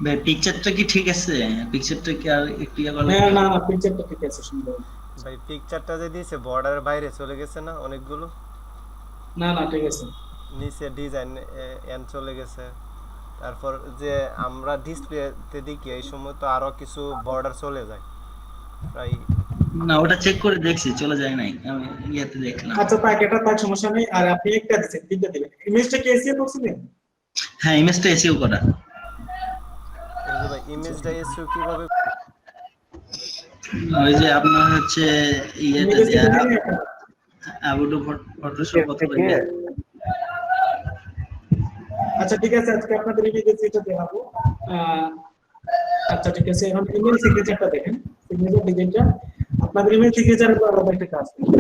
ভাই পিকচারটা কি ঠিক আছে? পিকচারটা কি আর একটু ইয়ে করা হ্যাঁ, লাগবে? না না, পিকচারটা ঠিক আছে, সুন্দর। ভাই পিকচারটা যে দিয়েছে বর্ডারের বাইরে চলে গেছে না অনেকগুলো। না না, ঠিক আছে। নিচে ডিজাইন এন চলে গেছে। তারপর যে আমরা ডিসপ্লেতে দেখি এই সময় তো আরো কিছু বর্ডার চলে যায় প্রায়। না, ওটা চেক করে দেখছি, চলে যায় নাই, আমি ইয়েতে দেখলাম। আচ্ছা, তাই এটা তার সমস্যা নেই। আর আপনি একটা দিচ্ছেন, তিনটা দিবেন। ইমেজটা কি এসিও করছিলেন? হ্যাঁ, ইমেজটা এসিও করা। এই যে ভাই ইমেজটা এসইও কিভাবে? ওই যে আপনার হচ্ছে ইয়েতে ইমেজে দেয়া, দেখেন একটা। আবুডু ফটোশপ নিচের অথবা থেকে ইয়ে। আচ্ছা ঠিক আছে, আজকে আপনাদের ইমেজে যেটা দেখাবো। আহ, আচ্ছা ঠিক আছে, এখন ইমেল সিগনেচারটা দেখেন। সিগনেচার ডিজাইনটা আপনাদের ইমেল সিগনেচারের উপর আলাদা একটা কাজ করবে।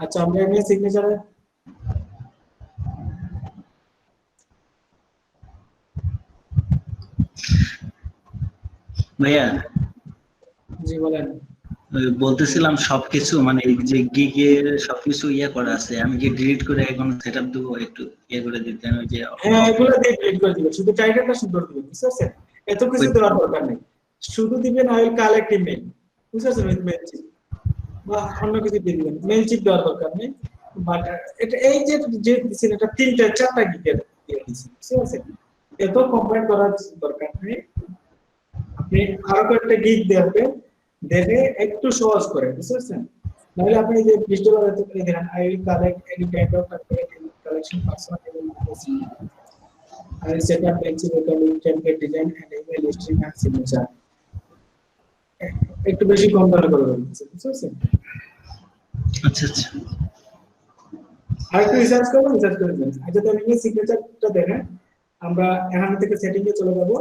আচ্ছা, আমরা ইমেল সিগনেচারে ভাইয়া, জি বলেন। ওই বলতেছিলাম সবকিছু মানে এই যে গিগের সবকিছু ইয়ে করা আছে, আমি কি ডিলিট করে এখন সেটআপ দেবো? একটু ইয়ে করে দিতেন ওই যে হ্যাঁ, এগুলো দিয়ে ডিলিট করে দিবেন, শুধু টাইটেলটা সুন্দর দিবেন, বুঝতে পারছেন? এত ওই কিছু দেওয়ার দরকার নেই। শুধু দিবেন আই উইল কালেক্ট ইমেল, বুঝতে পারছেন? উইথ মেল চিপ বা অন্য কিছু দিয়ে দিবেন, মেল চিপ দেওয়ার দরকার নেই। বাট এটা এই যে যে দিচ্ছেন, এটা তিনটা চারটা গিগের দিয়ে দিচ্ছেন, বুঝতে পারছেন? এত কম্বাইন করার দরকার নেই। আপনি আরো কয়েকটা গিগ দেখবেন, দেখে একটু সহজ করে, বুঝতে পারছেন? নাহলে আপনি যে পৃষ্ঠতল দেখেন, I will collect any kind of collection personal এবং I will set up locally template design and email string and signature. একটু বেশি কম দামে করে দিচ্ছে, বুঝতে পারছেন? আচ্ছা আচ্ছা। আর একটু রিসার্চ করবেন, রিসার্চ করে দেবেন। আচ্ছা, তাহলে এই সিগনেচারটা দেখেন। আমরা এখান থেকে সেটিং এ চলে যাব।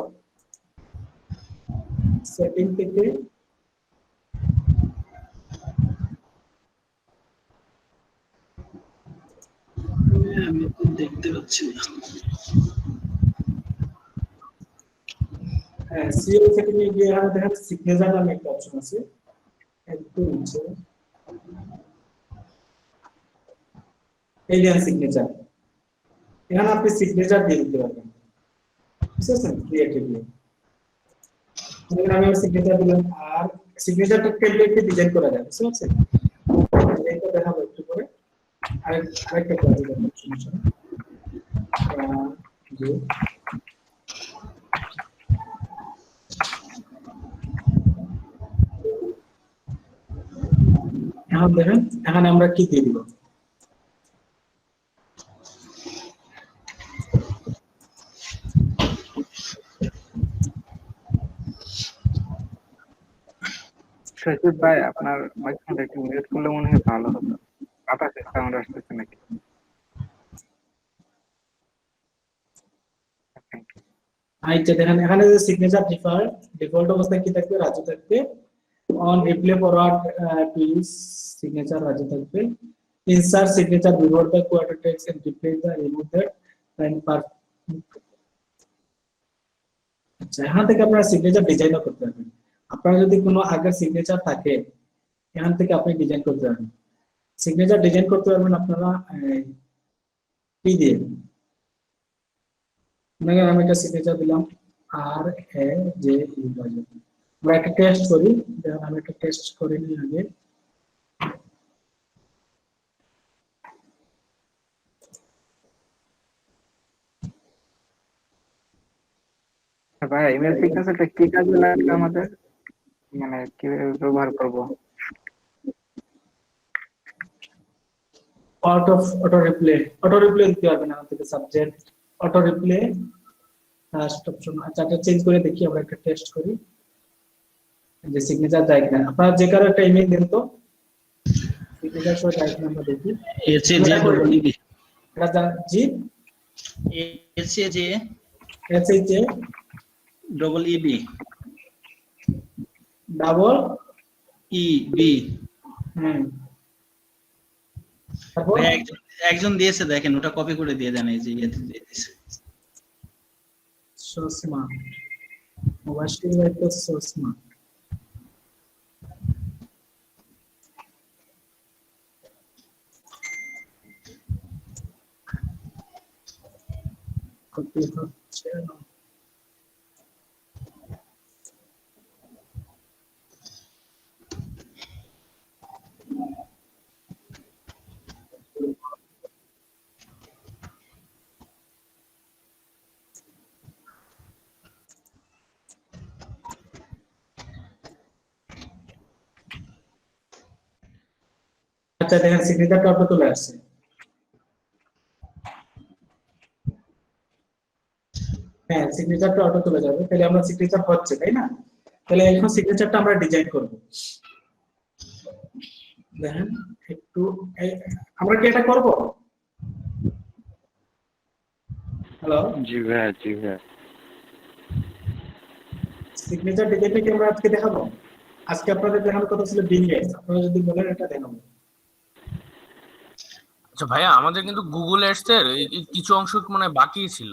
সেটিং থেকে আমি তো দেখতে পাচ্ছি না। সিএল সেটিং এ গিয়ে এখানে দেখেন সিগনেচার নামে একটা অপশন আছে, একটু নিচে। এই যে সিগনেচার, এখানে আপনি সিগনেচার দিয়ে দিতে পারবেন, বুঝতে পারছেন? ক্রিয়েটিভ দিয়ে এখানে আমি সিগনেচার দিলাম। আর সিগনেচারটা টেমপ্লেটে ডিজাইন করা যায়, বুঝতে পারছেন? ডিজাইনটা দেখাবো একটু পরে। আরেকটা কাজ দেখাবো, সমস্যা নেই। যে এখন দেখেন, এখানে আমরা কি দিয়ে দিব? সচিব ভাই, আপনার মাইক্রোফোনটা একটু মিউট করলে মনে হয় ভালো হতো। বাতাসের সাউন্ড আসতেছে নাকি? আচ্ছা দেখেন, এখানে যে সিগনেচার ডিফল্ট অবস্থায় কি থাকবে? রাজু থাকবে। On reply forward to use signature Raju থাকবে। Insert signature before the quoted text and replace the remove that and পার। আচ্ছা, এখান থেকে আপনারা সিগনেচার ডিজাইনও করতে পারবেন। আপনার যদি কোনো আগের সিগনেচার থাকে, এখান থেকে আপনি ডিজাইন করতে পারবেন। সিগনেচার ডিজাইন করতে পারবেন আপনারা কি দিয়ে? মনে করেন আমি একটা সিগনেচার দিলাম, আর এ যে আমরা একটা টেস্ট করি। দেখেন, আমি একটা টেস্ট করে নিই আগে। ভাই, ইমেল সিগনেচারটা কি কাজে লাগবে আমাদের? মানে কিভাবে ব্যবহার করব? অটো রিপ্লে দিতে পারবেন এখান থেকে। Subject auto replay first option. আচ্ছা, এটা চেঞ্জ করে দেখি, আমরা একটা টেস্ট করি যে সিগনেচার যায় কিনা। আপনারা যে কারো একটা ইমেল দেন তো, সিগনেচার সহ যায় কিনা আমরা দেখি। এসে আমি যে এটা করে ডবল দিই। ইবি, এটা জি, এসে যে SH A double E B, double E B. হুম তারপর ভাই একজন একজন দিয়েছে, দেখেন ওটা কপি করে দিয়ে দেন, এই যে ইয়েতে দিয়ে দিয়েছে। সুষমা, মুবাশশির ভাই তো সুষমা। কপি হচ্ছে না। আচ্ছা দেখেন সিগনেচারটা অটো চলে আসছে। হ্যাঁ সিগনেচারটা অটো চলে যাবে, তাহলে আমরা সিগনেচার হচ্ছে তাই না? তাহলে এখন সিগনেচারটা আমরা ডিজাইন করব। দেখেন একটু আমরা কি এটা করব? হ্যালো, জি ভাইয়া, জি ভাইয়া। সিগনেচার ডিজাইনটা কি আমরা আজকে দেখাবো? আজকে আপনাদের দেখানোর কথা ছিল বিনগেটস, আপনারা যদি বলেন এটা দেখাবো। আচ্ছা ভাইয়া, আমাদের কিন্তু গুগল অ্যাডস এর এই কিছু অংশ মানে বাকি ছিল।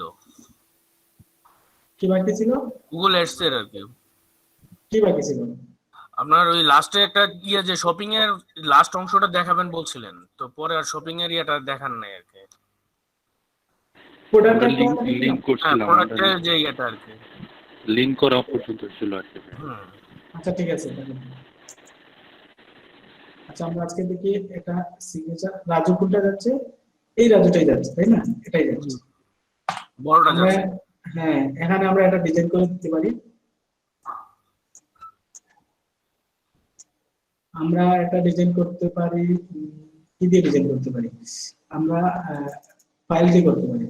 কি বাকি ছিল? গুগল অ্যাডস এর আর কি কি বাকি ছিল? আপনার ওই লাস্টে একটা ইয়ে যে শপিং এর লাস্ট অংশটা দেখাবেন বলছিলেন, তো পরে আর শপিং এর ইয়েটা দেখান নাই আর কি। প্রোডাক্ট আমরা একটা লিংক লিংক হ্যাঁ, করছিলাম, আমরা প্রোডাক্টের যে ইয়েটা আর কি। লিংক করা পর্যন্ত ছিল আর কি। হুম। আচ্ছা ঠিক আছে দেখেন। আচ্ছা আমরা আজকে দেখি এটা সিগনেচার রাজু কোনটা যাচ্ছে? এই রাজুটাই যাচ্ছে তাই না? এটাই যাচ্ছে। বড়টা আমরা যাচ্ছে। হ্যাঁ এখানে আমরা এটা ডিজাইন করে দিতে পারি। আমরা এটা ডিজাইন করতে পারি কি দিয়ে ডিজাইন করতে পারি? আমরা ফাইল দিয়ে করতে পারি।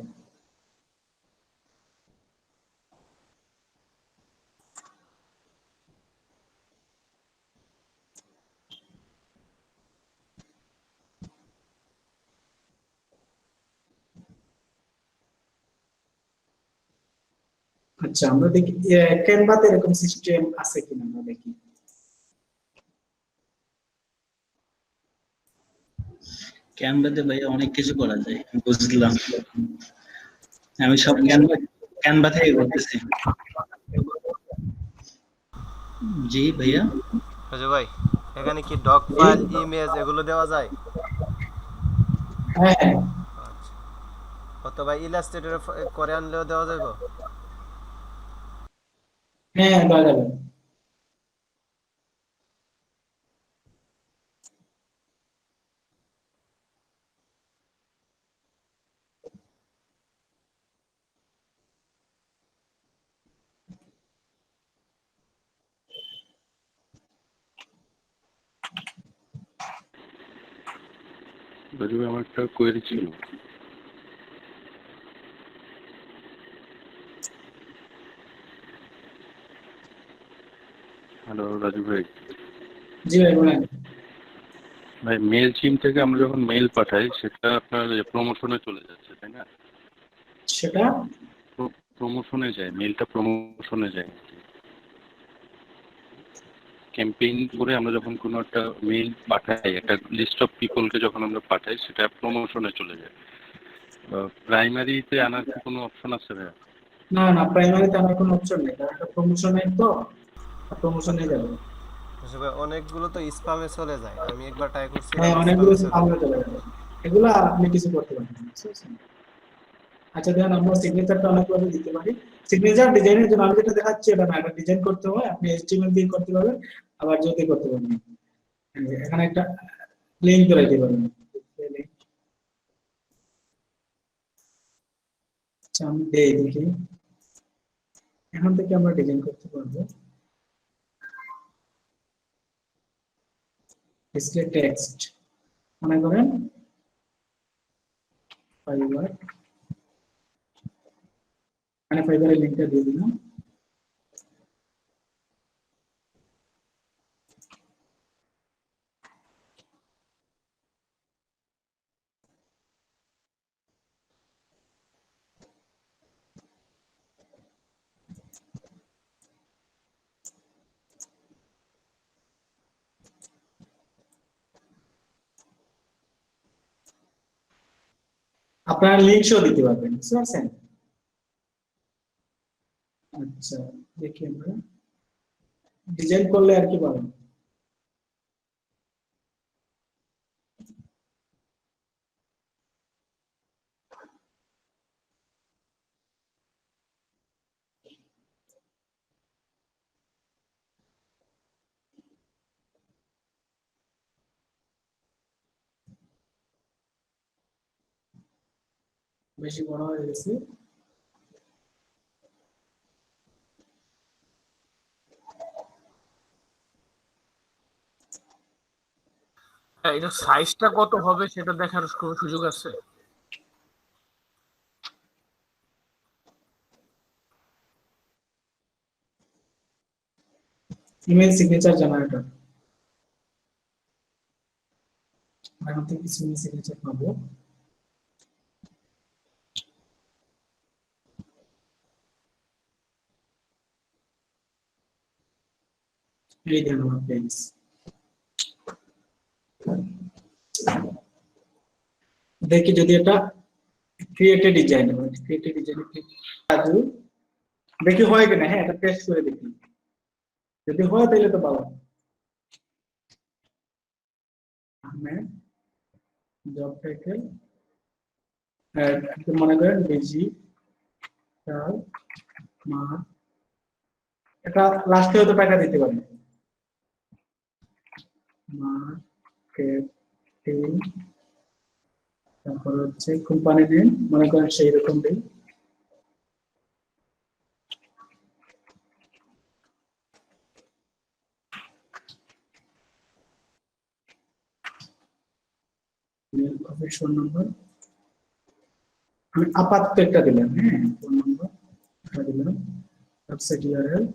আচ্ছা আমরা দেখি ক্যানভাতে এরকম সিস্টেম আছে কিনা আমরা দেখি। ক্যানভাতে ভাই অনেক কিছু করা যায়, বুঝলাম। আমি সব ক্যানভা থেকে করতেছি। জি ভাইয়া। রাজু ভাই, এখানে কি ডক ফাইল, ইমেজ এগুলো দেওয়া যায়? হ্যাঁ আচ্ছা, অথবা ইলাস্ট্রেটর করে আনলেও দেওয়া যাবে? হ্যাঁ দেওয়া যাবে। রাজু ভাই, আমার একটা কোয়েরি ছিল। হ্যালো রাজু ভাই। জি ভাই বলেন। ভাই মেল চিম থেকে আমরা যখন মেল পাঠাই সেটা আপনার প্রমোশনে চলে যাচ্ছে তাই না? সেটা প্রমোশনে যায়, মেলটা প্রমোশনে যায়। ক্যাম্পেইন করে আমরা যখন কোনো একটা মেল পাঠাই, একটা লিস্ট অফ পিপলকে যখন আমরা পাঠাই, সেটা প্রমোশনে চলে যায়। প্রাইমারিতে আনার কি কোনো অপশন আছে ভাইয়া? না না প্রাইমারিতে আমার কোনো অপশন নেই, কারণ এটা প্রমোশনে তো প্রমোশনে আচ্ছা যাবে। রাজু ভাই, অনেকগুলো তো স্প্যামে চলে যায়, আমি একবার ট্রাই করছিলাম হ্যাঁ অনেকগুলো স্প্যামে চলে সামনে যায়। চলে যাবে, এগুলো আপনি কিছু করতে পারবেন না, বুঝছেন? আচ্ছা দেখেন আমরা সিগনেচারটা অনেকভাবে দিতে পারি। সিগনেচার ডিজাইনের জন্য আমি যেটা দেখাচ্ছি এটা না, এটা ডিজাইন করতে হয়, আপনি এইচটিএমএল দিয়ে করতে পারবেন, আবার যদি করতে পারবেন। এখানে একটা লিংক করে দিতে পারবেন। আচ্ছা আমি দেই দেখি, এখান থেকে আমরা ডিজাইন করতে পারবো। ডিসপ্লে টেক্সট মনে করেন ফাইবার, মানে ফাইবারের লিংকটা দিয়ে দিলাম। আপনারা লিংক শো দিতে পারবেন, বুঝতে পারছেন? আচ্ছা, দেখি আমরা ডিজাইন করলে আর কি পাবেন। বেশি বড় হয়ে গেছে। এটা সাইজটা কত হবে সেটা দেখার কোনো সুযোগ আছে? ইমেল সিগনেচার জেনারেটর, এখান থেকে কিছু ইমেল সিগনেচার পাবো। এই দেন আমার পেজ। দেখি যদি এটা ক্রিয়েটেড ডিজাইন হয়, ক্রিয়েটেড ডিজাইন দেখি হয় কিনা। হ্যাঁ, এটা টেস্ট করে দেখি, যদি হয় তাহলে তো ভালো। আহমেদ জব টাইটেল মনে করেন ডিজিটাল মার্ক, এটা লাস্টে হয়তো টাকা দিতে পারেন। মার্কেটিং, তারপর হচ্ছে কোম্পানি নেম মনে করেন সেই রকম দিন। অফিস ফোন নম্বর আমি আপাতত একটা দিলাম। হ্যাঁ, ফোন নম্বর একটা দিলাম, ওয়েবসাইট ইউআরএল,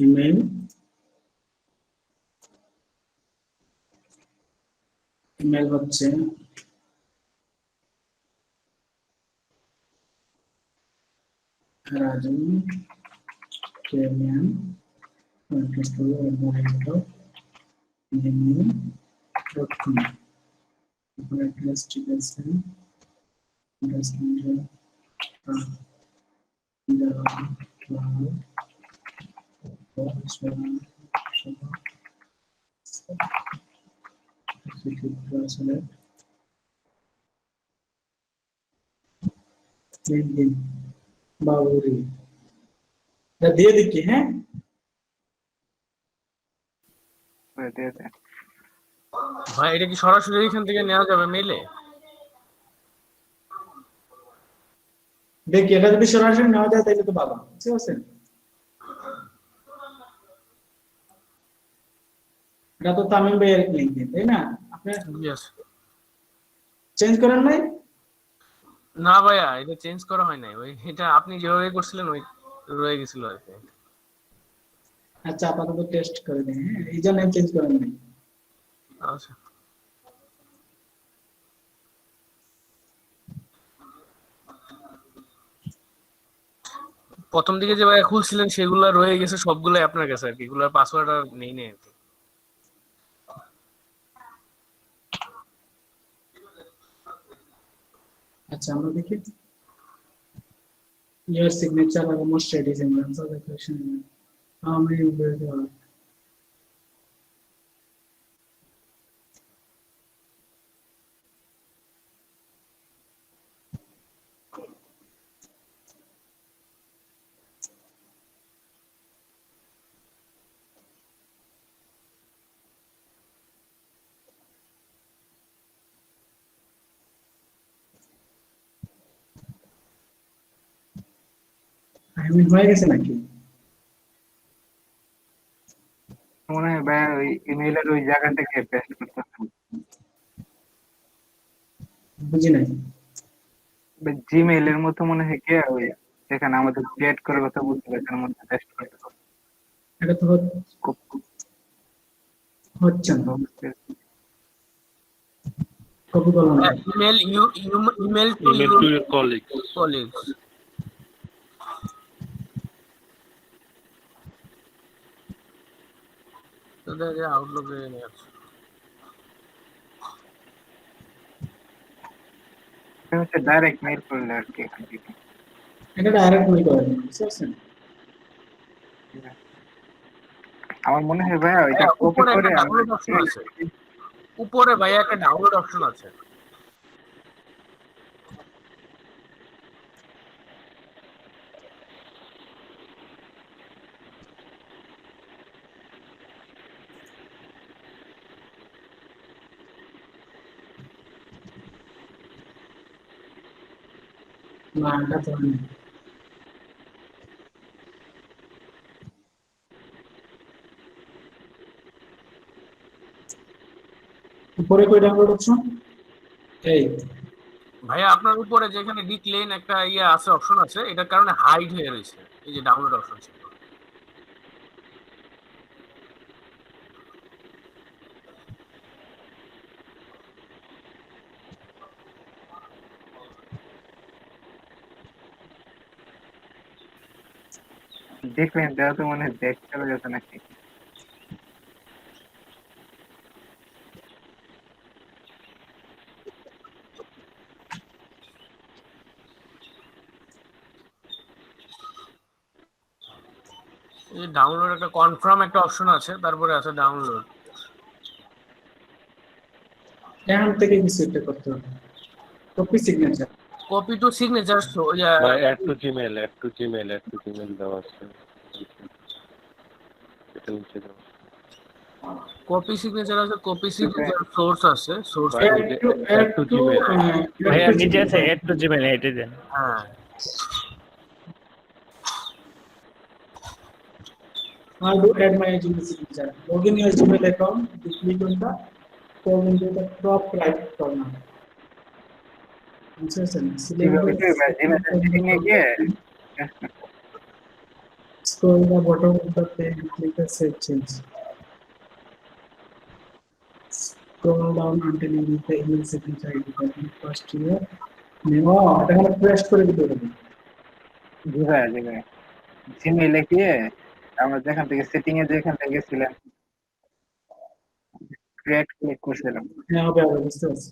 ইমেল, ইমেল হচ্ছে রাজু কেমিয়ান .com, অ্যাড্রেস ঠিক আছে, বাবুরি দিয়ে দিচ্ছি। হ্যাঁ, ভাই এটা কি সরাসরি এখান থেকে নেওয়া যাবে মেইলে? দেখি এটা যদি সরাসরি নেওয়া যায় তাহলে তো ভালো, বুঝতে পারছেন? এটা তো তামিম ভাইয়ের লিংক, তাই না? আপনি Yes. চেঞ্জ করেন নাই? না ভাইয়া, এটা চেঞ্জ করা হয় নাই, ওই এটা আপনি যেভাবে করছিলেন ওই রয়ে গেছিল আর কি। আচ্ছা, আপাতত টেস্ট করে দিন। হ্যাঁ, এই জন্য চেঞ্জ করেন নাই। আচ্ছা, প্রথম দিকে যে ভাইয়া খুলছিলেন সেগুলো রয়ে গেছে, সবগুলাই আপনার কাছে আর কি, এগুলোর পাসওয়ার্ড আর নেই আর কি। আচ্ছা, আমরা দেখি your signature are almost ready. Answer the question. How many users are? হয়ে গেছে নাকি? মনে হয় ভাই ওই ইমেইলের ওই জায়গা থেকে পেস্ট করতে হবে। বুঝি নাই। জিমেইলের মতো মনে হয় কি ওই যেখানে আমাদের ক্রিয়েট করার কথা বলছিল এটার মধ্যে পেস্ট করতে হবে। এটা তো হচ্ছে না। কপি করলাম email email to Email to your colleagues. colleagues. তো দেখে আউটলুকে নিয়ে আসছে। এটা হচ্ছে ডাইরেক্ট মেইল করলে আর কি এখান থেকে। এটা ডাইরেক্ট মেইল করেন, বুঝতে পারছেন? আমার মনে হয় ভাইয়া ওইটা হ্যাঁ, কপি উপরে করে একটা ডাউনলোড অপশন আছে। উপরে ভাইয়া একটা ডাউনলোড অপশন আছে। না, এটা তো নেই। উপরে কই ডাউনলোড অপশন? এই ভাইয়া আপনার উপরে যেখানে ডিক্লেন একটা ইয়ে আছে, অপশন আছে, এটার কারণে হাইড হয়ে রয়েছে। এই যে ডাউনলোড অপশন ছিল। দেখলেন দেওয়া তো মনে হয় ব্যাক চলে গেছে নাকি। এই ডাউনলোড একটা কনফার্ম একটা অপশন আছে, তারপরে আছে ডাউনলোড। এখান থেকে কিছু একটা করতে হবে। Copy signature. Copy to signature বা add to Gmail দেওয়া আছে। এটা নিচে দেওয়া আছে। কপি সিগনেচার আছে, কপি সিগনেচার সোর্স আছে, সোর্স। বা এই যে add to Gmail। ভাইয়া নিচে আছে এড টু জিমেইল, এটা দেন। হ্যাঁ, How to add my Gmail signature? Log in your Gmail account. You click on the form into the top right corner. Select জিমেইলে গিয়ে scroll the bottom of the page and click the save change. Scroll down until you reach the email signature ID. First here. এটা আমরা press করে দিতে হবে। জি ভাইয়া জিমেইলে গিয়ে আমরা যেখান থেকে সেটিং এ যেখান থেকে গেছিলাম ক্রিয়েট ক্লিক করছিলাম। হ্যাঁ, হবে বুঝতে পারছি।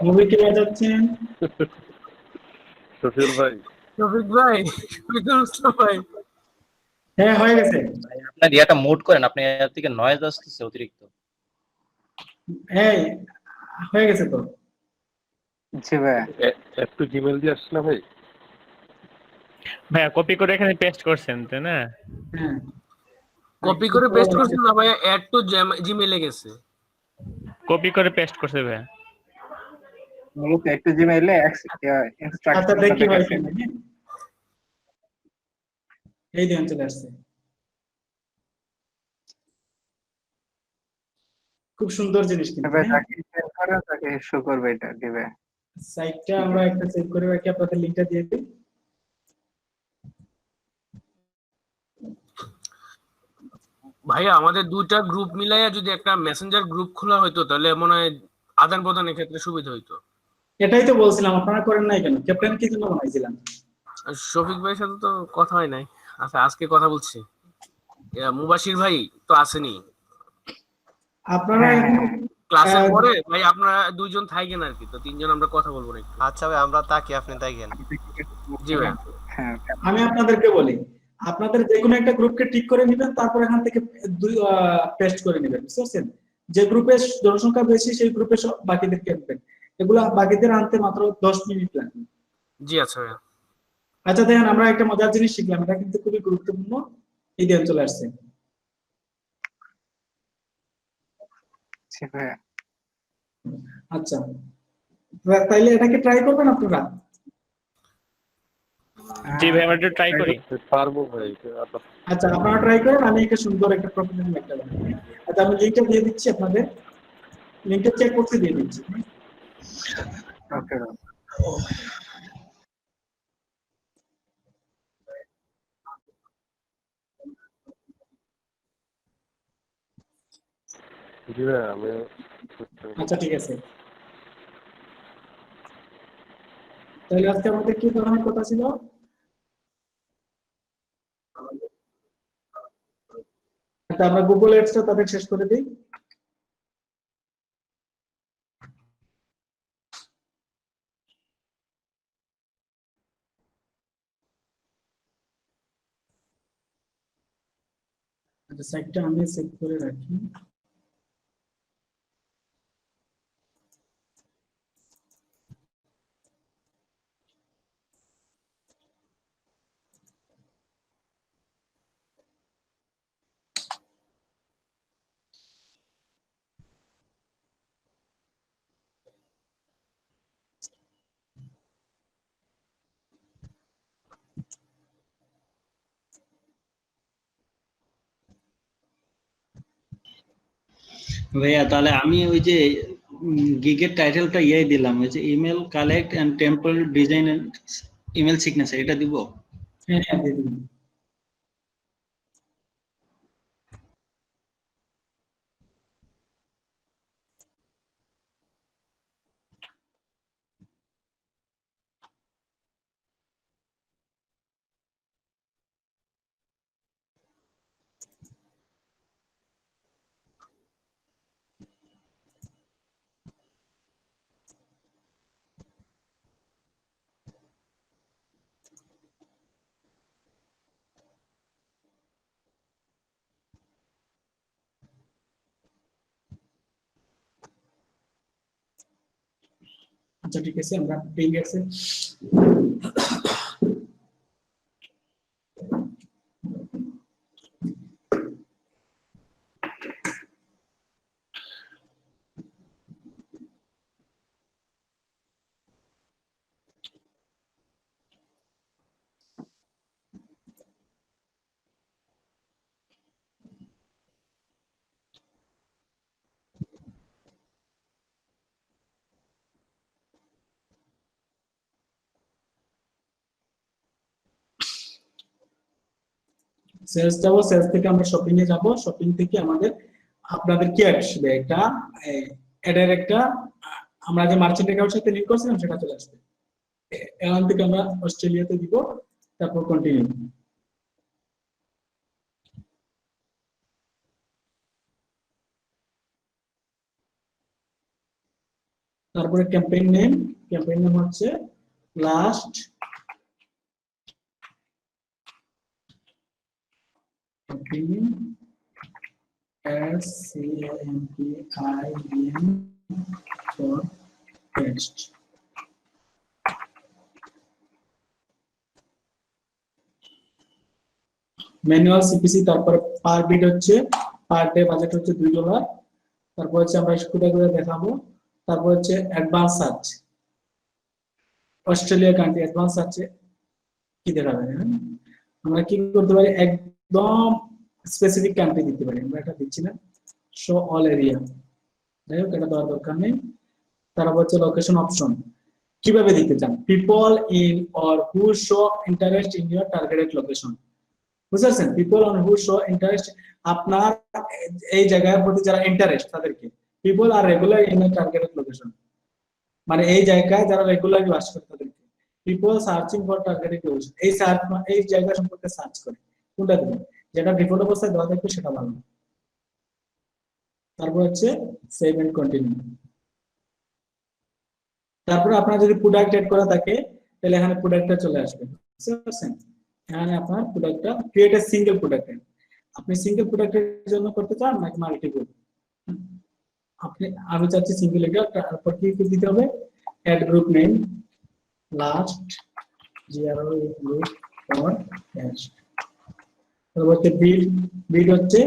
মুভি কে বাজাচ্ছেন? শফিক ভাই, শফিক ভাই, শফিকুল ইসলাম ভাই। হ্যাঁ, হয়ে গেছে। আপনার ইয়াটা মোড করেন, আপনার এর থেকে নয়েজ আসতেছে অতিরিক্ত। এই হয়ে গেছে তো। জি ভাইয়া add to Gmail দিয়ে আসছে না ভাই? ভাইয়া কপি করে এখানে পেস্ট করছেন তাই না? হ্যাঁ, কপি করে পেস্ট করছেন না ভাইয়া, অ্যাড টু জিমেইলে গেছে। কপি করে পেস্ট করছে ভাইয়া। মূলত একটু জিমেইলে আচ্ছা ইনস্ট্রাকশন দেখি ভাই এই দিন চলে আসছে। খুব সুন্দর জিনিস কিন্তু তাকে সেভ করে তাকে শো করবে এটা দিবে। সাইটটা আমরা একটা সেভ করে রাখি, আপনাদের লিংকটা দিয়ে দিই। ভাইয়া আমাদের দুইটা গ্রুপ মিলাইয়া যদি একটা মেসেঞ্জার গ্রুপ খোলা হইতো, তাহলে মনে হয় আদান প্রদানের ক্ষেত্রে সুবিধা হইতো। এটাই তো বলছিলাম, আপনারা করেন নাই কেন? ক্যাপ্টেন কি জন্য বানাইছিলাম? আর শফিক ভাইয়ের সাথে তো কথা হয় নাই। আচ্ছা, আজকে কথা বলছি। মুবাশির ভাই তো আসেনি আপনারা ক্লাসের পরে। ভাই আপনারা দুইজন থাকেন আর কি, তো তিনজন আমরা কথা বলবো না একটু। আচ্ছা ভাই, আমরা তাকি, আপনি তাকেন। জি ভাই। হ্যাঁ আমি আপনাদেরকে বলি, আপনাদের যে কোনো একটা গ্রুপকে ঠিক করে নেবেন, তারপর এখান থেকে পেস্ট করে নেবেন, বুঝতে পারছেন? যে গ্রুপে জনসংখ্যা বেশি সেই গ্রুপে সব বাকিদেরকে আনবেন। এগুলা বাকিদের আনতে মাত্র 10 মিনিট লাগবে। জি আচ্ছা ভাইয়া। আচ্ছা দেখেন, আমরা একটা মজার জিনিস শিখলাম, এটা কিন্তু খুবই গুরুত্বপূর্ণ। এই দিন চলে আসছে। জি ভাইয়া আচ্ছা, তাইলে এটাকে ট্রাই করবেন আপনারা? জি ভাই, আমরা একটু ট্রাই করি। পারবো ভাই। আচ্ছা, আপনারা ট্রাই করেন, আমি একটা সুন্দর একটা প্রফেশনাল একটা বানাবো। আচ্ছা, আমি লিংকটা দিয়ে দিচ্ছি আপনাদের, লিংকটা চেক করতে দিয়ে দিচ্ছি। ওকে জি ভাই আমি আচ্ছা ঠিক আছে, তাহলে আজকে আমাদের কি ধরনের কথা ছিল? আচ্ছা আমরা গুগল এডসটা তাদের শেষ করে দিই। আচ্ছা সাইটটা আমি সেভ করে রাখি। ভাইয়া তাহলে আমি ওই যে গিগের টাইটেলটা ইয়ে দিলাম, ওই যে email collect and template design and email signature, এটা দিব? হ্যাঁ হ্যাঁ দিয়ে দিন। আচ্ছা ঠিক আছে, আমরা পেয়ে গেছে। সেলস যাবো, সেলস থেকে আমরা শপিং এ যাব, শপিং থেকে আমাদের আপনাদের কি আসবে, একটা অ্যাডের একটা আমরা যে মার্চেন্ট অ্যাকাউন্টের সাথে লিংক করছিলাম সেটা চলে আসবে। এখান থেকে আমরা অস্ট্রেলিয়াতে দিব, তারপর কন্টিনিউ। তারপরে ক্যাম্পেইন নেম হচ্ছে last campaign SCAMPIN for text। Manual CPC, তারপর পার বিড হচ্ছে, পার ডে বাজেট হচ্ছে $2। তারপর হচ্ছে আমরা কোথায় কোথায় দেখাবো, তারপর হচ্ছে advance search, Australia country advance সার্চে কি দেখাবে, আমরা কি করতে পারি, একদম স্পেসিফিক কান্ট্রি দিতে পারি, আমরা এটা দিচ্ছি না, শো অল এরিয়া, যাই হোক এটা দেওয়ার দরকার নেই। তারপর হচ্ছে লোকেশন অপশন, কিভাবে দিতে চান, people in or who show interest in your targeted location, বুঝছেন, people on who show interest, আপনার এই জায়গার প্রতি যারা ইন্টারেস্ট তাদেরকে, people are regular in your targeted location, মানে এই জায়গায় যারা রেগুলারলি বাস করে তাদেরকে, people searching for targeted location, এই সার্চ এই জায়গা সম্পর্কে সার্চ করে কোনটা দিবেন, যেটা ডিফল্ট অবস্থায় দেওয়া থাকবে সেটা ভালো। তারপর হচ্ছে সেভ এন্ড কন্টিনিউ। তারপর আপনার যদি প্রোডাক্ট এড করা থাকে তাহলে এখানে প্রোডাক্টটা চলে আসবে, বুঝতে পারছেন, এখানে আপনার প্রোডাক্টটা ক্রিয়েট এ সিঙ্গেল প্রোডাক্ট, আপনি সিঙ্গেল প্রোডাক্টের জন্য করতে চান নাকি মাল্টিপল, আপনি আমি চাচ্ছি সিঙ্গেল, এটা তারপর কি দিতে হবে, add group name last GRO group for text. তারপর হচ্ছে বিড হচ্ছে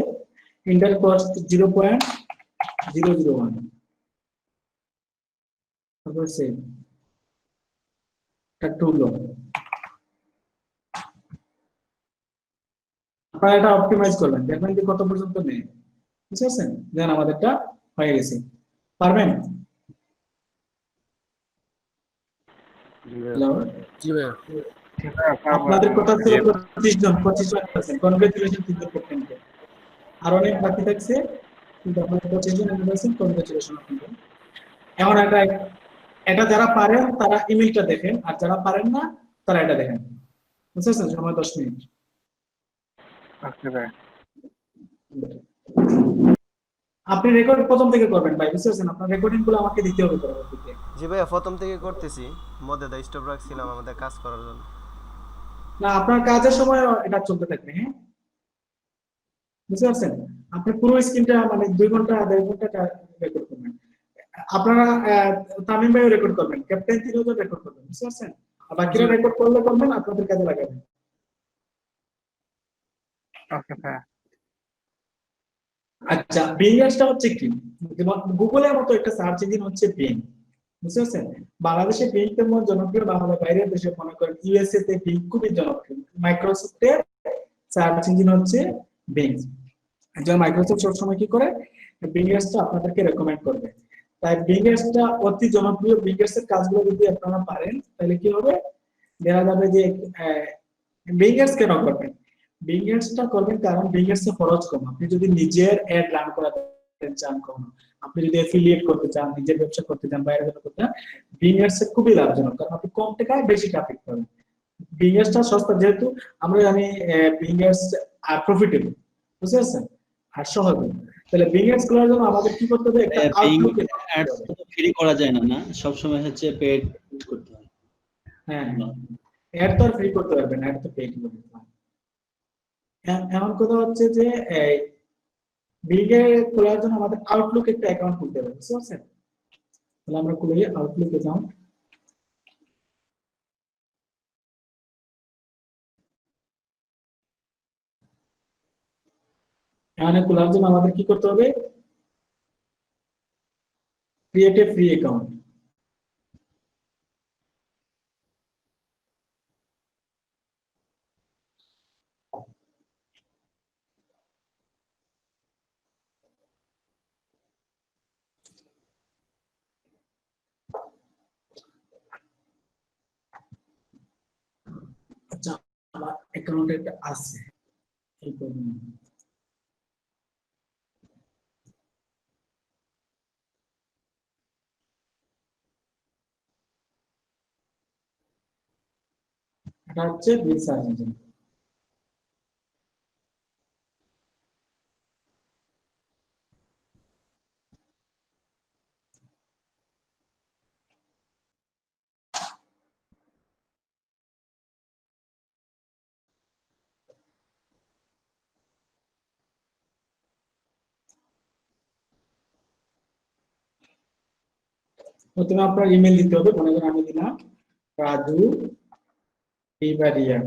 ইন্টার কস্ট 0.001, তারপর সেভ, এটা টু লো, আপনারা এটা অপটিমাইজ করবেন, দেখবেন যে কত পর্যন্ত নেই, বুঝতে পারছেন, দেন আমাদেরটা হয়ে গেছে, পারবেন। হ্যালো, জি ভাইয়া। আপনাদের কথা ছিল 25 জন আছেন, কনগ্রাচুলেশন 3 জন ক্যাপ্টেনকে। আর অনেক বাকি থাকছে, কিন্তু আপনারা 25 জন আছেন, কনগ্রাচুলেশন আপনাদের। এখন এটা যারা পারেন তারা ইমেলটা দেখেন, আর যারা পারেন না তারা এটা দেখেন, বুঝছেন? সময় 10 মিনিট। ওকে ভাই। আপনি রেকর্ড প্রথম থেকে করবেন ভাই, বুঝছেন? আপনার রেকর্ডিং গুলো আমাকে দিতে হবে পরবর্তীতে। জি ভাইয়া, প্রথম থেকে করতেছি, মধ্যে দা স্টপ রাখছিলাম আমাদের কাজ করার জন্য। না, আপনার কাজের সময় এটা চলতে থাকবে, হ্যাঁ, বুঝতে পারছেন? আপনি পুরো স্ক্রিনটা মানে 2 ঘন্টা 1.5 ঘন্টা রেকর্ড করবেন। আপনারা তামিম ভাইও রেকর্ড করবেন, ক্যাপ্টেন 3 জন রেকর্ড করবেন, বুঝতে পারছেন? আর বাকিরা রেকর্ড করলে করবেন, আপনাদের কাজে লাগাবেন। ওকে ভাই। আচ্ছা, বিংটা হচ্ছে কি? যেমন গুগলের মতো একটা সার্চ ইঞ্জিন হচ্ছে বিং, বুঝতে পারছেন? বাংলাদেশে বিং তেমন জনপ্রিয় না হলে বাইরের দেশে মনে করেন ইউএসএ তে বিং খুবই জনপ্রিয়। মাইক্রোসফটের সার্চ ইঞ্জিন হচ্ছে বিং। যেমন মাইক্রোসফট সবসময় কি করে, বিং এসটা আপনাদেরকে রেকমেন্ড করবে। তাই বিং এসটা অতি জনপ্রিয়। বিং এর কাজগুলো যদি আপনারা পারেন তাহলে কি হবে, দেখা যাবে যে বিং এস কেন করবেন? বিং এসটা করবেন কারণ বিং এর খরচ কম। আপনি যদি নিজের অ্যাড রান করাতে চান, কখনো আপনি যদি অ্যাফিলিয়েট করতে চান, নিজের ব্যবসা করতে চান, বাইরে করতে চান, বিং এস খুবই লাভজনক, কারণ আপনি কম টাকায় বেশি ট্রাফিক পাবেন। বিং এসটা সস্তা, যেহেতু আমরা জানি বিং এস আর প্রফিটেবল, বুঝতে পারছেন, আর সহজ। তাহলে বিং এস করার জন্য আমাদের কি করতে হবে? একটা আউটলুক অ্যাডস তো ফ্রি করা যায় না, না সব সময় হচ্ছে পেড করতে হয়। হ্যাঁ, অ্যাড তো আর ফ্রি করতে পারবেন না, অ্যাড তো পেড করতে হবে। এমন কথা হচ্ছে যে বিগে খোলার জন্য আমাদের আউটলুক একটা অ্যাকাউন্ট খুলতে হবে, বুঝতে পারছেন? তাহলে আমরা খুলে আউটলুক অ্যাকাউন্ট। এখানে খোলার জন্য আমাদের কি করতে হবে? Create a free account. আচ্ছা, আমার অ্যাকাউন্টে একটা আছে, এই প্রবলেম। এটা হচ্ছে বিল সার্চ ইঞ্জিন। প্রথমে আপনার ইমেল দিতে হবে, মনে করেন আমি দিলাম রাজু বারিয়া।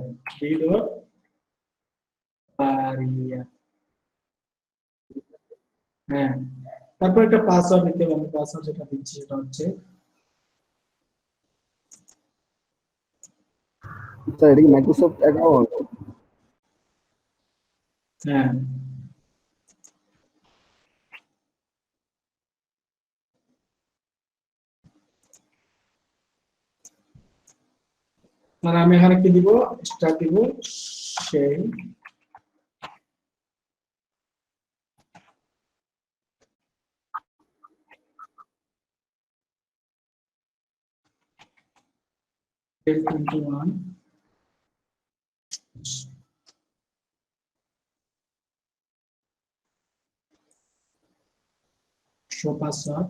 হ্যাঁ, তারপর একটা পাসওয়ার্ড দিতে হবে। আমি পাসওয়ার্ড যেটা দিচ্ছি সেটা হচ্ছে, স্যার এটা কি মাইক্রোসফট অ্যাকাউন্ট? হ্যাঁ, মানে আমি এখানে কি দিব? স্টার্ট দিব, সেই F21 শো পাসওয়ার্ড।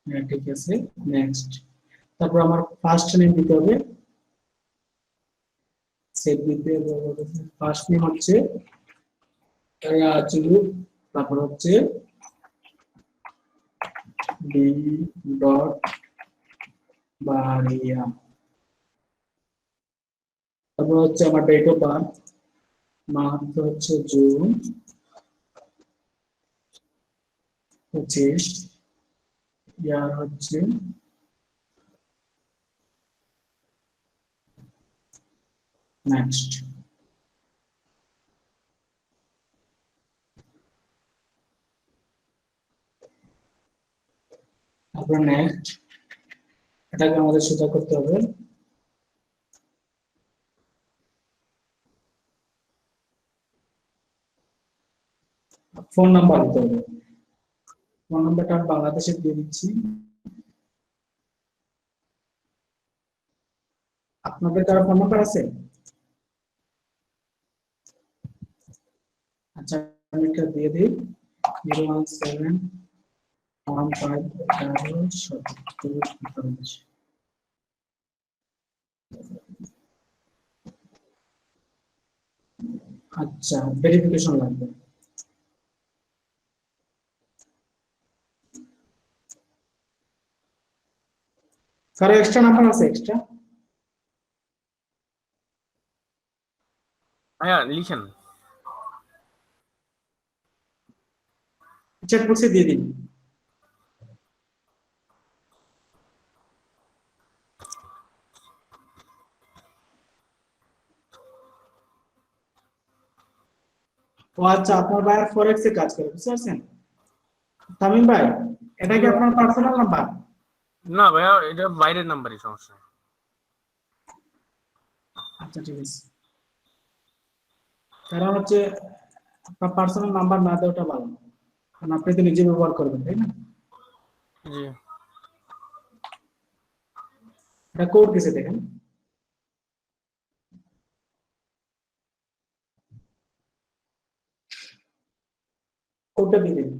হ্যাঁ, ঠিক আছে, নেক্সট। তারপর আমার ফার্স্ট নেম দিতে হবে, সেভ দিতে হবে। ফার্স্ট নেম হচ্ছে রাজু, তারপর হচ্ছে বি ডট বারিয়া, তারপর হচ্ছে আমার ডেট অফ বার্থ, মান্থ হচ্ছে জুন 25, ইয়ার হচ্ছে নেক্সট। তারপর নেক্সট, এটাকে আমাদের সোজা করতে হবে। ফোন নাম্বার দিতে হবে, ফোন নাম্বারটা আমি বাংলাদেশে দিয়ে দিচ্ছি। আপনাদের কারো ফোন নাম্বার আছে? আচ্ছা, আমি এটা দিয়ে দিই 01715 আচ্ছা, ভেরিফিকেশন লাগবে। কারো এক্সট্রা নাম্বার আছে? এক্সট্রা হ্যাঁ লিখেন। চেক বক্সে দিয়ে দিন। ও আচ্ছা, আপনার ভাই ফরেক্স এ কাজ করে, বুঝতে পারছেন? তামিম ভাই, এটা কি আপনার পার্সোনাল নাম্বার? না ভাইয়া, এটা বাইরের নাম্বারই, সমস্যা নেই। আচ্ছা ঠিক আছে, কারণ হচ্ছে আপনার পার্সোনাল নাম্বার না দেওয়াটা ভালো, কারণ আপনি তো নিজে ব্যবহার করবেন, তাই না? জি এটা কোড কিসে দেখেন? কোডটা দিয়ে দিন।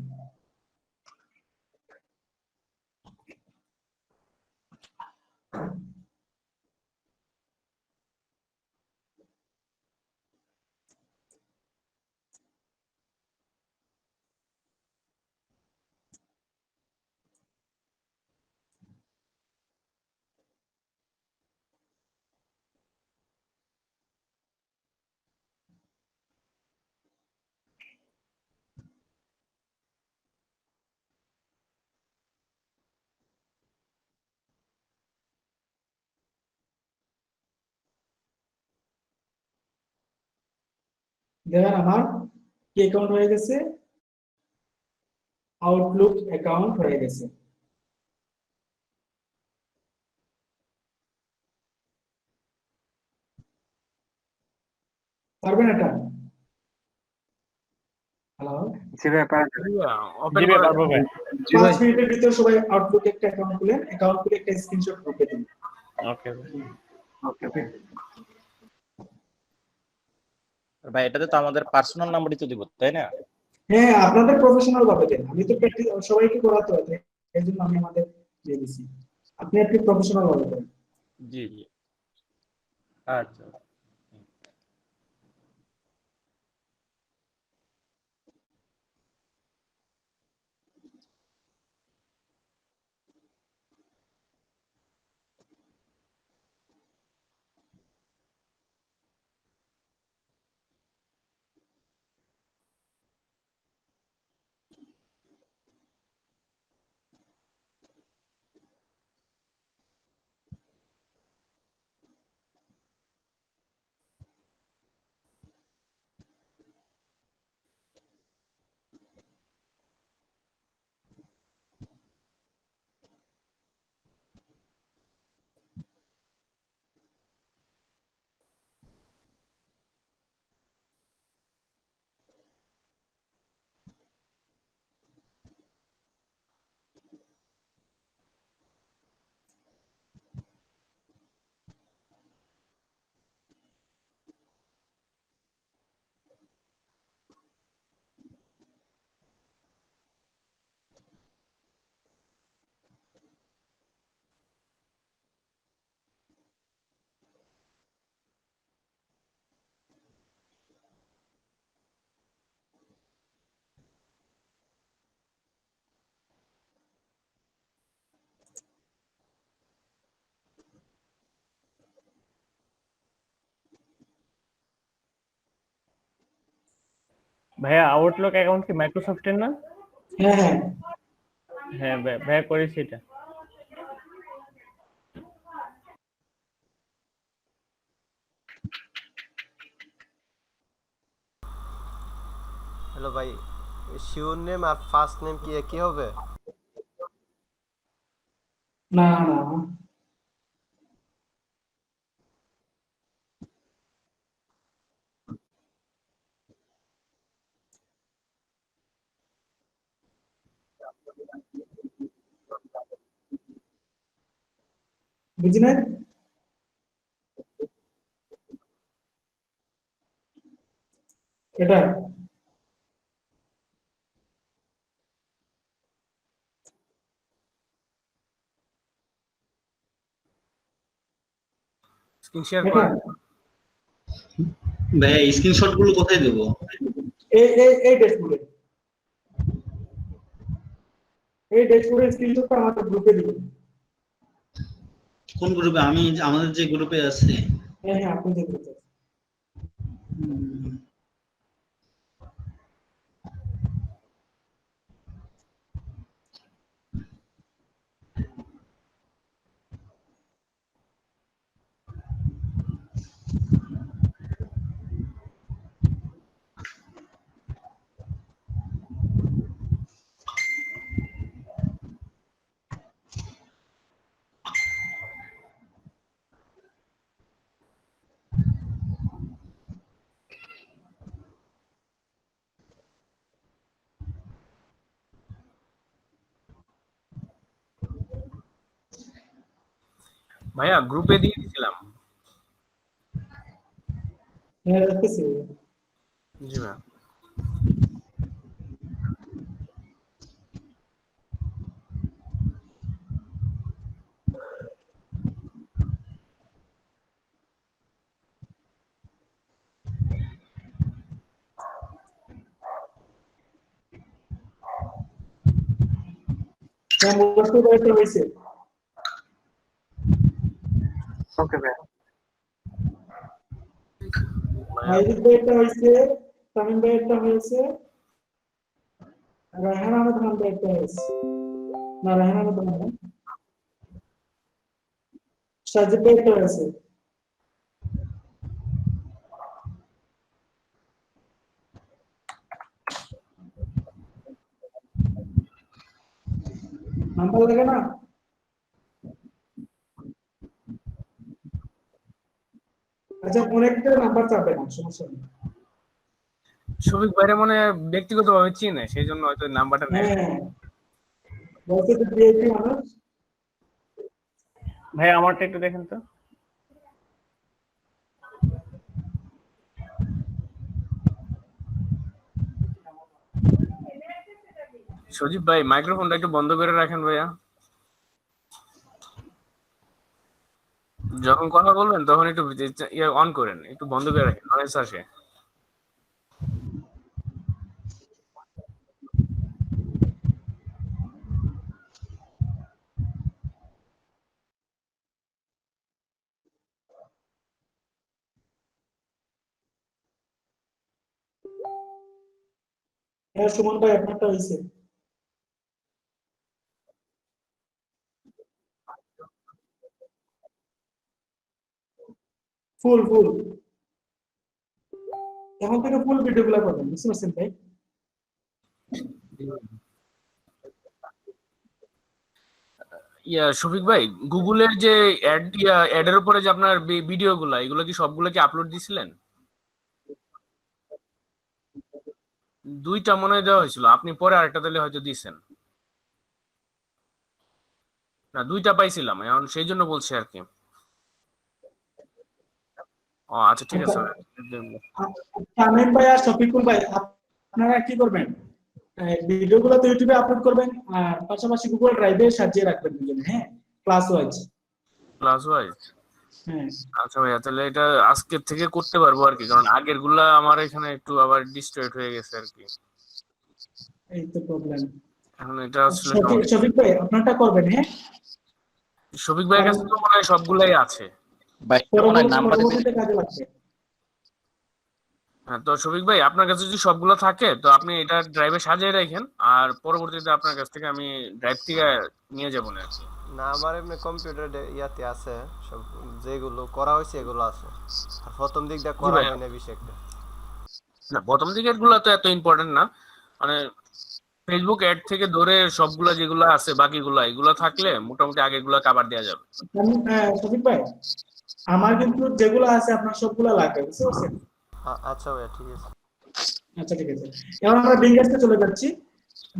দেখেন আমার কি অ্যাকাউন্ট হয়ে গেছে, আউটলুক অ্যাকাউন্ট হয়ে গেছে। পারবেন এটা? হ্যালো, জি ভাই, পারেন। ওপেন জি ভাই, করা পারবো ভাই। 5 মিনিটের ভিতর সবাই আউটলুক একটা অ্যাকাউন্ট খুলেন, অ্যাকাউন্ট খুলে একটা স্ক্রিনশট গ্রুপে দিন। ওকে ভাই। ওকে। ভাই এটাতে তো আমাদের পার্সোনাল নাম্বারই তো দিব, তাই না? হ্যাঁ, আপনাদের প্রফেশনাল ভাবে দেন, আমি তো প্র্যাকটিস সবাইকে করাতে হয়, এই জন্য আমি আমাদের দিয়ে দিছি। আপনি একটু প্রফেশনাল ভাবে দেন। জি জি, আচ্ছা। ভাইয়া আউটলুক অ্যাকাউন্ট কি মাইক্রোসফটের না? হ্যাঁ হ্যাঁ, হ্যাঁ ভাইয়া করেছি এটা। হ্যালো ভাই, শিওর নেম আর ফার্স্ট নেম কি একই হবে? না না, বুঝি না? এটা স্ক্রিন শেয়ার এটা করেন। ভাইয়া স্ক্রিনশট গুলো কোথায় দেবো? এই ড্যাশবোর্ডে, এই ড্যাশবোর্ডের স্ক্রিনশটটা আমাদের গ্রুপে দিবেন। কোন গ্রুপে? আমি আমাদের যে গ্রুপে আছে। হ্যাঁ হ্যাঁ, আপনি যে গ্রুপে। ভাইয়া গ্রুপে দিয়ে দিয়েছিলাম। হ্যাঁ রাখতেছি। জি ভাইয়া। হ্যাঁ, মোবাইল বাইরে হয়েছে। ওকে ভাই। হাইব্রিড বাইরটা হয়েছে, তামিম বাইরটা হয়েছে, রায়হান আহমেদ খান বাইরটা হয়েছে। না, রায়হান আহমেদ খান না, সাজিদ বাইরটা হয়েছে। নাম্বার লাগে না? আচ্ছা, অনেকটা নাম্বার চাবে না, সমস্যা নেই। শফিক ভাইরে মনে হয় ব্যক্তিগতভাবে চিনে, সেই জন্য হয়তো নাম্বারটা নেয়। হ্যাঁ, বলতে তো ভিআইপি মানুষ। ভাই আমারটা একটু দেখেন তো। সজীব ভাই মাইক্রোফোনটা একটু বন্ধ করে রাখেন ভাইয়া। যখন কথা বলবেন তখন একটু ইয়ে অন করেন, একটু বন্ধ করে রাখেন, নয়েজ আসে। হ্যাঁ, সুমন ভাই আপনারটা হয়েছে। ফুল ফুল এখন থেকে ফুল ভিডিও গুলা করবেন, বুঝতে পারছেন ভাই? ইয়া শফিক ভাই, গুগলের যে অ্যাডের উপরে যে আপনার ভিডিও গুলা, এগুলো কি সবগুলো কি আপলোড দিছিলেন? দুইটা মনে হয় দেওয়া হয়েছিল, আপনি পরে আরেকটা দিলে হয়তো দিছেন। না, দুইটা পাইছিলাম, এখন সেই জন্য বলছি আর কি। ও আচ্ছা, ঠিক আছে। তামিম ভাই আর শফিকুল ভাই, আপনারা কি করবেন? ভিডিও গুলো তো ইউটিউবে আপলোড করবেন, আর পাশাপাশি গুগল ড্রাইভে সাজিয়ে রাখবেন দুজনে। হ্যাঁ, ক্লাস ওয়াইজ। Class wise. হ্যাঁ, আচ্ছা ভাইয়া, তাহলে এটা আজকের থেকে করতে পারবো আর কি, কারণ আগের গুলা আমার এখানে একটু আবার ডিস্ট্রয়েড হয়ে গেছে আর কি। এই তো প্রবলেম। এখন এটা আসলে শফিক ভাই আপনারটা করবেন। হ্যাঁ, শফিক ভাইয়ের কাছে তো মনে হয় সবগুলাই আছে। ভাই মনে হয় নাম্বার পরবর্তীতে কাজে লাগবে। হ্যাঁ, তো শফিক ভাই আপনার কাছে যদি সবগুলো থাকে তো আপনি এটা ড্রাইভে সাজিয়ে রাখেন, আর পরবর্তীতে আপনার কাছ থেকে আমি ড্রাইভ থেকে নিয়ে যাবো না আর কি। না, আমার এমনি কম্পিউটার ইয়াতে আছে, সব যেগুলো করা হয়েছে এগুলো আছে। আর প্রথম দিকটা করা হয় না বেশি একটা। না, প্রথম দিকের গুলা তো এত ইম্পর্টেন্ট না, মানে ফেসবুক অ্যাড থেকে ধরে সবগুলা যেগুলো আছে বাকিগুলা, এগুলো থাকলে মোটামুটি আগেরগুলা কভার দেওয়া যাবে। শফিক ভাই, আমার কিন্তু যেগুলো আছে আপনার সবগুলো লাগবে, বুঝতে পারছেন? আচ্ছা ভাইয়া, ঠিক আছে। আচ্ছা, ঠিক আছে। এখন আমরা বিঙ্গাসে চলে যাচ্ছি।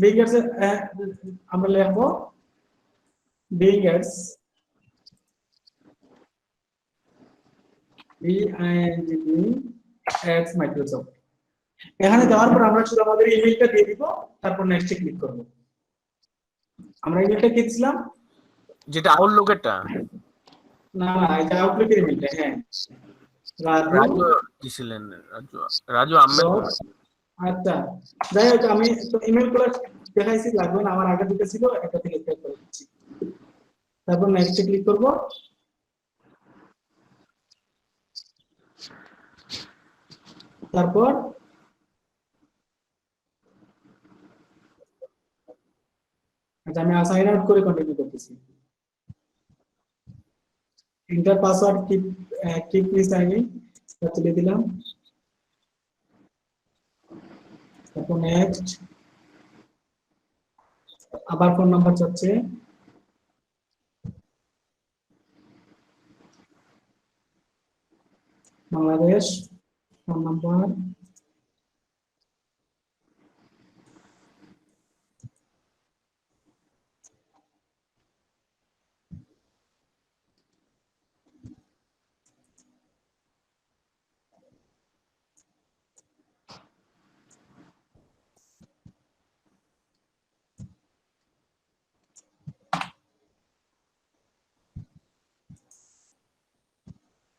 বিং অ্যাডস আমরা লিখবো বিং অ্যাডস বিআইএনজি অ্যাডস মাইক্রোসফট। এখানে দেওয়ার পর আমরা শুধু আমাদের ইমেইলটা দিয়ে দিব, তারপর নেক্সটে ক্লিক করব। আমরা ইমেইলটা কি দিছিলাম? যেটা আউটলুকেরটা না না, এটা আউটলুকের ইমেইলটা। হ্যাঁ, রাজু দিছিলেন, রাজু আহমেদ। আচ্ছা, যাই হোক, আমি তো ইমেল করে দেখাইছি, লাগবে না, আমার আগে দুটো ছিল, একটা থেকে চেক করে দিচ্ছি। তারপর নেক্সটে ক্লিক করব। তারপর আচ্ছা, আমি সাইন আউট করে কন্টিনিউ করতেছি। Enter password keep please sign in তুলে দিলাম। তারপর নেক্সট, আবার ফোন নাম্বার চাচ্ছে, বাংলাদেশ ফোন নাম্বার,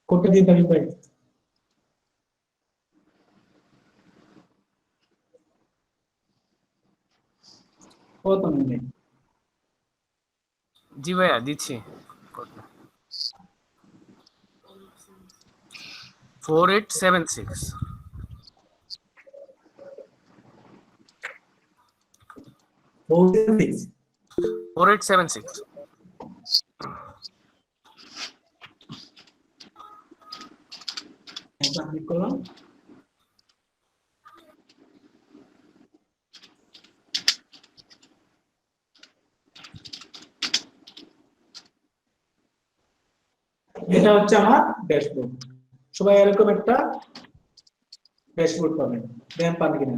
কোডটা দিয়ে দাবি পাই। কত মিনিট? জি ভাইয়া দিচ্ছি। 4876 4876। এটা ক্লিক করলাম। এটা হচ্ছে আমার ড্যাশবোর্ড। সবাই এরকম একটা ড্যাশবোর্ড পাবেন, দেন পাবেন কিনা।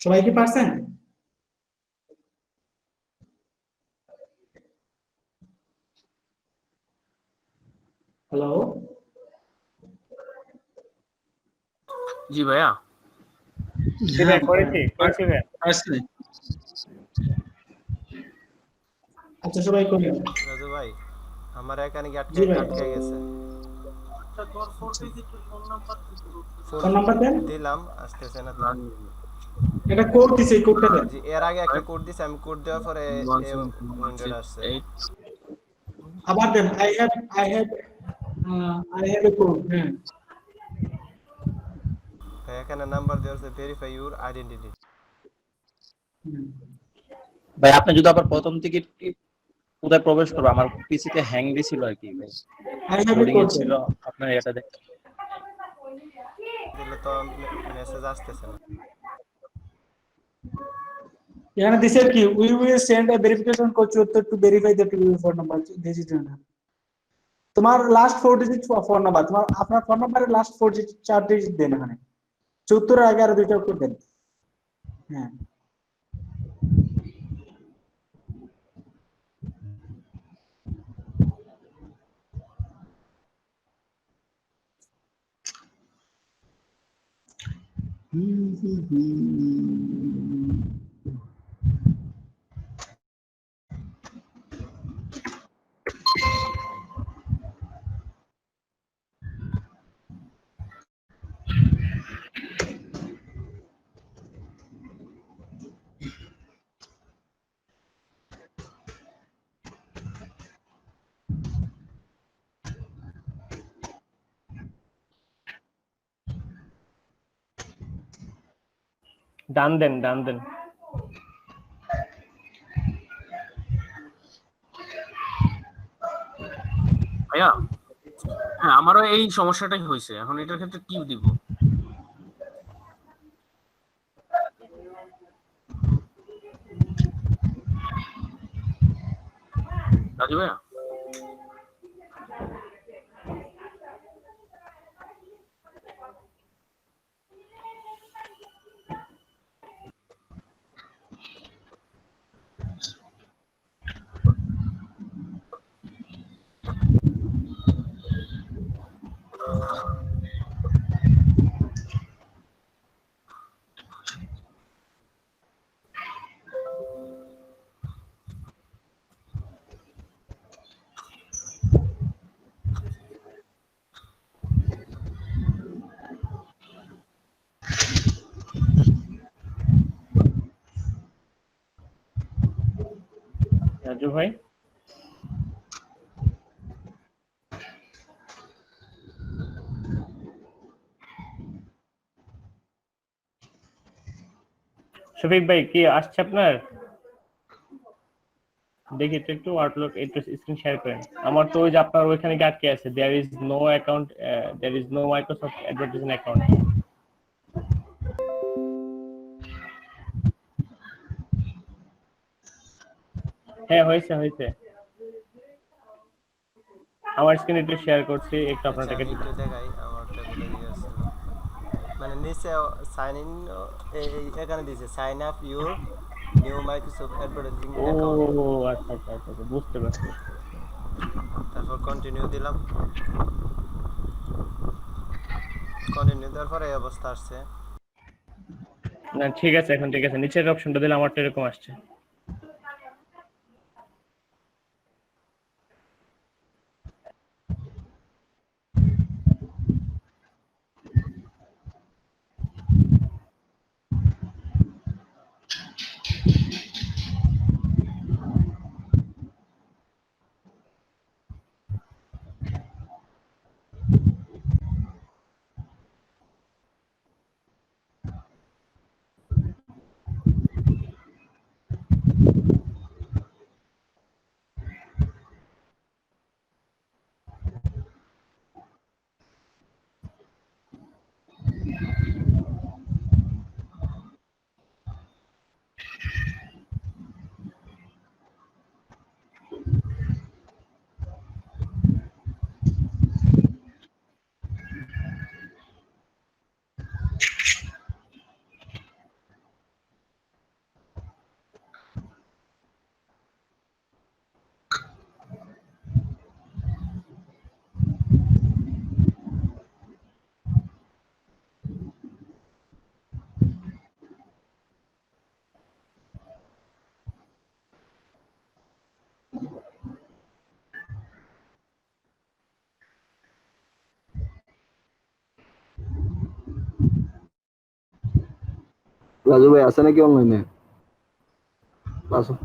সবাই কি পারছেন? হ্যালো, জি ভাইয়া। জি ভাই করেছি ভাই। আসছে। আচ্ছা সবাই করি। রাজু ভাই আমার এখানে কি জি ভাই। আটকে গেছে। ফোন নাম্বার দেন। দিলাম আসতেছে না তো। এটা কোড দিছে, এই কোডটা দেন। জি এর আগে একটা কোড দিছি, আমি কোড দেওয়ার পরে এই উইন্ডোটা আসছে। আবার দেন। I have a code। হ্যাঁ এখানে নাম্বার দেওয়া আছে ভেরিফাই ইউর আইডেন্টিটি। ভাই আপনি যদি আবার প্রথম থেকে কোথায় প্রবেশ করবো, আমার পিসিতে হ্যাং দিছিল আর কি ভাই, I have a loading A code ছিল, দেন। আপনার এটা দেখ। দিলে তো মেসেজ আসতেছে না। এখানে দিছে কি, we will send a verification code to verify the phone number। this is না, তোমার লাস্ট 4 ডিজিট ফোন নাম্বার, তোমার আপনার ফোন নাম্বারের লাস্ট 4 ডিজিট 4 ডিজিট দেন এখানে, 74 এর আগে আর দুইটা করে দেন। হ্যাঁ ডান দেন। ভাইয়া হ্যাঁ আমারও এই সমস্যাটাই হয়েছে, এখন এটার ক্ষেত্রে কি দিব? রাজু ভাইয়া রাজু ভাই শফিক ভাই কি আসছে আপনার? দেখি তো একটু আউটলুক একটু স্ক্রিন শেয়ার করেন। আমার তো ওই যে আপনার ওইখানে কি আটকে আছে, there is no account, there is no Microsoft advertising account. হ্যাঁ হয়েছে। আমার স্ক্রিন একটু শেয়ার করছি, একটু আপনাদেরকে আমি একটু দেখাই আমারটা কোথায় দিয়ে আছে। মানে নিচে সাইন ইন এখানে দিয়েছে sign up your new Microsoft advertising ও অ্যাকাউন্ট। আচ্ছা বুঝতে পারছি। তারপর কন্টিনিউ দিলাম, কন্টিনিউ দেওয়ার পরে এই অবস্থা আসছে। না ঠিক আছে, এখন ঠিক আছে, নিচের অপশনটা দিলে আমারটা এরকম আসছে। রাজু ভাই আছে নাকি অনলাইনে? আসো।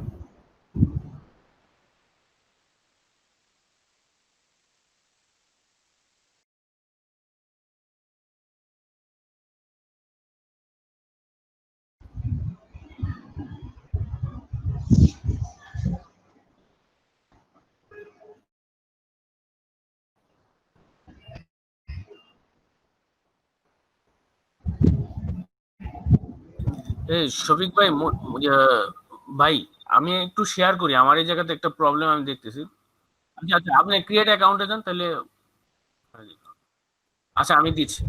এই শফিক ভাই ভাই আমি একটু শেয়ার করি, আমার এই জায়গাতে একটা প্রবলেম আমি দেখতেছি। আচ্ছা আচ্ছা, আপনি ক্রিয়েট অ্যাকাউন্টে যান তাহলে। আচ্ছা আমি দিচ্ছি।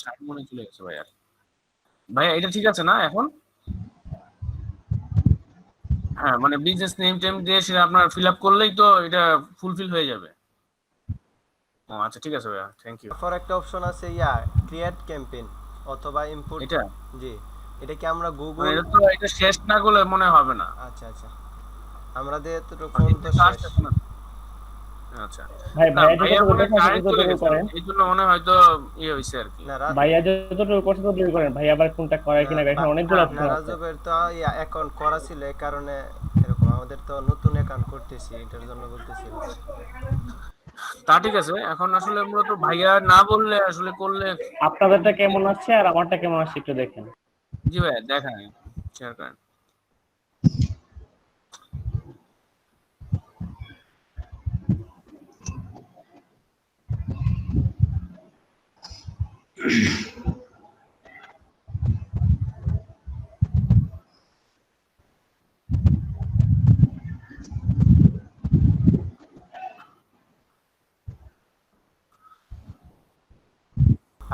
সাইড মনে চলে গেছে ভাই। আর ভাইয়া এটা ঠিক আছে না এখন? হ্যাঁ মানে বিজনেস নেম টেম দিয়ে সেটা আপনার ফিল আপ করলেই তো এটা ফুলফিল হয়ে যাবে। ও আচ্ছা ঠিক আছে ভাইয়া, থ্যাংক ইউ। তারপর একটা অপশন আছে ক্রিয়েট ক্যাম্পেইন অথবা ইম্পোর্ট। এটা জি, এটা কি আমরা গুগল, এটা তো এটা শেষ না করলে মনে হবে না। আচ্ছা আচ্ছা, আমরা দিয়ে তো ফোন তো শেষ। আচ্ছা ভাই না, ভাইয়া ভাইয়া যতটুকু মনে হয় দেখেন কারেন্ট চলে ততটুকু গেছে, করেন। এই জন্য মনে হয় হয়তো ইয়ে হয়েছে আর কি। না ভাইয়া যতটুকু করছে ততটুকু করেন। ভাই আবার কোনটা করায় কিনা এখানে অনেকগুলো অপশন আছে। রাজবের তো অ্যাকাউন্ট করা ছিল, এই কারণে এরকম। আমাদের তো নতুন অ্যাকাউন্ট করতেছি, এটার জন্য বলতেছি। তা ঠিক আছে, এখন আসলে মূলত ভাইয়া না বললে আসলে করলে। আপনাদেরটা কেমন আসছে আর আমারটা কেমন আসছে একটু দেখেন। জি ভাইয়া দেখান, শেয়ার করেন।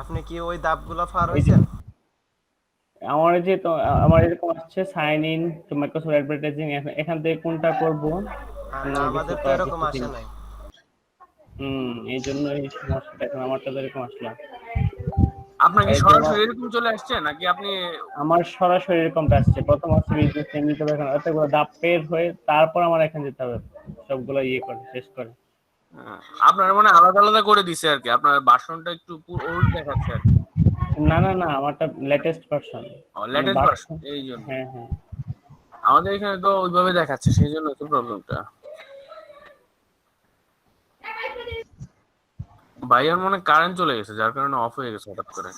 আপনি কি ওই ধাপগুলো পার হইছেন? আমার এই যে তো আমার এরকম আসছে sign in to Microsoft advertising, এখান থেকে কোনটা করব? আমাদের তো এরকম আসে নাই। এই জন্য এই সমস্যাটা এখন আমারটা তো এরকম আসলো। আপনার কি সরাসরি এরকম চলে আসছে নাকি আপনি? আমার সরাসরি এরকমটা আসছে। প্রথম আসছে বিজনেস নেম নিতে হবে, এখন এতগুলো ধাপ পের হয়ে তারপর আমার এখানে যেতে হবে সবগুলো ইয়ে করে শেষ করে। আপনার মানে আলাদা আলাদা করে দিছে আর কি, আপনার ভার্সনটা একটু ওল্ড দেখাচ্ছে আর কি। না না না, আমারটা লেটেস্ট ভার্সন। লেটেস্ট ভার্সন, এই জন্য। হ্যাঁ হ্যাঁ, আমাদের এখানে তো ওইভাবে দেখাচ্ছে, সেই জন্য তো প্রবলেমটা। ভাইয়ার মনে কারেন্ট চলে গেছে, যার কারণে অফ হয়ে গেছে হঠাৎ করে।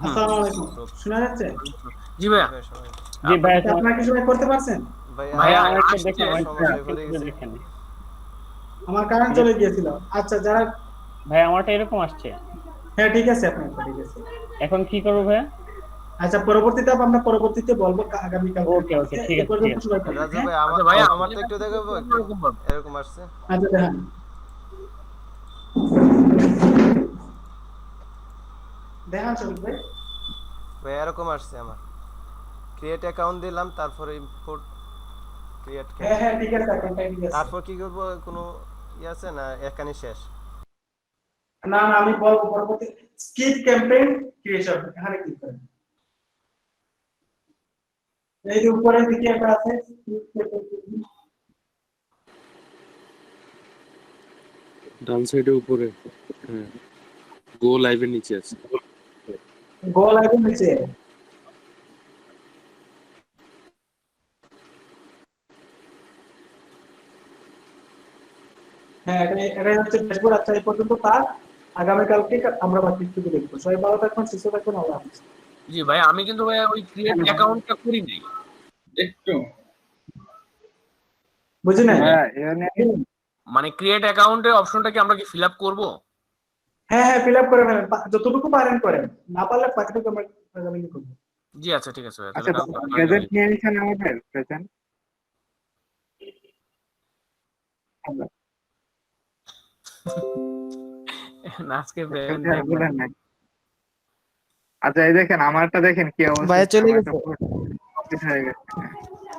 আসসালামু আলাইকুম, শোনা যাচ্ছে? জি ভাইয়া। জি ভাইয়া, আপনারা কি সবাই করতে পারছেন? ভাইয়া আমাকে আসছে, দেখেন। আমার কারেন্ট চলে গিয়েছিল। আচ্ছা যারা, ভাই আমারটা এরকম আসছে। হ্যাঁ ঠিক আছে, আপনার ঠিক আছে। এখন কি করবো ভাইয়া? আচ্ছা পরবর্তীতে আমরা পরবর্তীতে বলবো আগামীকাল। ওকে ওকে ঠিক আছে। রাজু ভাই আমার তো একটু দেখাবো, এরকম আসছে। আচ্ছা দেখেন, দেখান শরীফ ভাই। ভাই এরকম আসছে আমার। ক্রিয়েট অ্যাকাউন্ট দিলাম, তারপরে ইম্পোর্ট ক্রিয়েট। হ্যাঁ হ্যাঁ ঠিক আছে, অ্যাকাউন্টটা ঠিক আছে। তারপর কি করব, কোনো আছে না এখানে শেষ? না না, আমি বলবো পরবর্তী স্কিপ ক্যাম্পেইন ক্রিয়েশন, এখানে ক্লিক করেন। এই যে উপরে দিকে একটা আছে ডান সাইডে উপরে, হ্যাঁ, গো লাইভের নিচে আছে। গো লাইভের নিচে, হ্যাঁ এটাই হচ্ছে ড্যাশবোর্ড। আচ্ছা এই পর্যন্ত তার, আগামীকালকে আমরা বাকি কিছু দেখবো। সবাই ভালো থাকবেন, সুস্থ থাকবেন, আল্লাহ হাফেজ। জি ভাই, আমি কিন্তু ভাই ওই ক্রিয়েট অ্যাকাউন্টটা করি নাই একটু, বুঝি না? মানে ক্রিয়েট অ্যাকাউন্টের অপশনটা কি আমরা কি ফিল আপ করবো? হ্যাঁ হ্যাঁ ফিল আপ করে ফেলেন, যতটুকু পারেন করেন, না পারলে বাকিটুকু আমরা আগামী করব। জি আচ্ছা ঠিক আছে ভাই। আচ্ছা প্রেজেন্ট নিয়ে নিছেন আমাদের প্রেজেন্ট? আজকে আচ্ছা এই দেখেন আমারটা দেখেন কি অবস্থা। ভাইয়া চলে গেছে।